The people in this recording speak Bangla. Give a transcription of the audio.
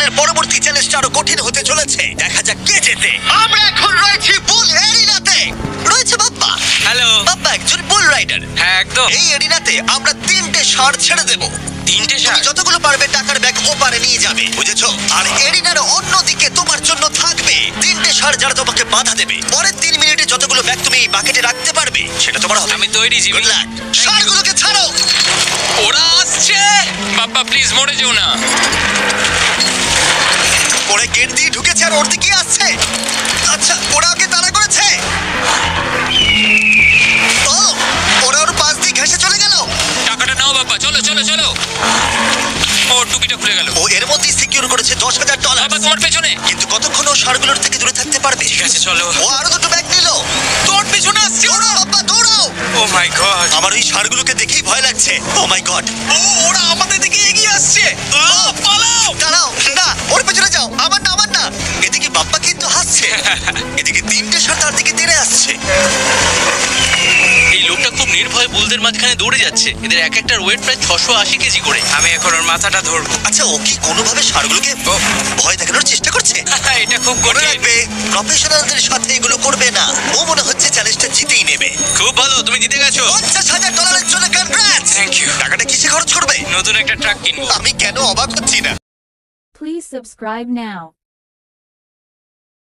সিজনের পরবর্তী চ্যালেঞ্জটা আরো কঠিন হতে চলেছে। দেখা যাক কে জেতে। আমরা এখন রয়েছি বুল এরিনাতে। রয়েছে বাপ্পা। হ্যালো। বাপ্পা একজন বুল রাইডার। হ্যাঁ একদম। এই এরিনাতে আমরা 3টে ষাঁড় ছেড়ে দেব। 3টে তুমি ষাঁড়? যতগুলো পারবে টাকার ব্যাগ ওপারে নিয়ে যাবে, বুঝেছো? আর এরিনার অন্যদিকে তোমার জন্য থাকবে 3টে ষাঁড় যারা তোমাকে বাধা দেবে। পরের 3 মিনিটে যতগুলো ব্যাগ তুমি এই বাকেটে রাখতে পারবে সেটা তোমার হবে। আমি তৈরি জিমি। Good luck. ষাঁড়গুলোকে ছাড়ো। ওরা আসছে। বাপ্পা প্লিজ মরে যেও না। ওরা গেট দিয়ে ঢুকেছে আর ওর দিকে আসছে। আচ্ছা, ওরা ওকে তাড়া করেছে। ও, ওরা ওর পাশ দিয়ে ঘেঁষে চলে গেল। টাকাটা নাও বাপ্পা, চলো চলো চলো। ও টুপিটা খুলে গেল। ও এর মধ্যেই সিকিউর করেছে $10,000। বাবা তোমার পেছনে। কিন্তু কতক্ষণ ও ষাঁড়গুলোর থেকে দূরে থাকতে পারবে? ঠিক আছে চলো। ও আরো 2টো ব্যাগ নিল। তোর পেছনে আসছে ওরা। দৌড়াও বাবা, দৌড়াও। ও মাই গড। আমার ওই ষাঁড়গুলোকে দেখেই ভয় লাগছে। ও মাই গড। ও ওরা আমাদের দিকে এগিয়ে আসছে। ও পালাও। দাঁড়াও, না, ওর পেছনে যাও। আমার না, আমার না। এদিকে বাপ্পা কিন্তু হাসছে। এদিকে 3টে ষাঁড় তার দিকে তেড়ে আসছে। এই লোকটা খুব নির্ভয় বুলদের মাঝখানে দৌড়ে যাচ্ছে। এদের এক একটার ওয়েট প্রায় 680 কেজি করে। আমি এখন ওর মাথাটা ধরবো। আচ্ছা, ও কি কোনোভাবে ষাঁড়গুলোকে ভয় দেখানোর চেষ্টা করছে? এটা খুব মনে কঠিন। রাখবে, প্রফেশনালদের সাথে এগুলো করবে না। ও মনে হচ্ছে চ্যালেঞ্জটা জিতেই নেবে। খুব ভালো, তুমি জিতে গেছো। $50,000 জন্য কনগ্রাটস। Thank you. টাকাটা কিসে খরচ করবে? নতুন একটা ট্রাক কিনবো। আমি কেন অবাক হচ্ছি না। Please subscribe now.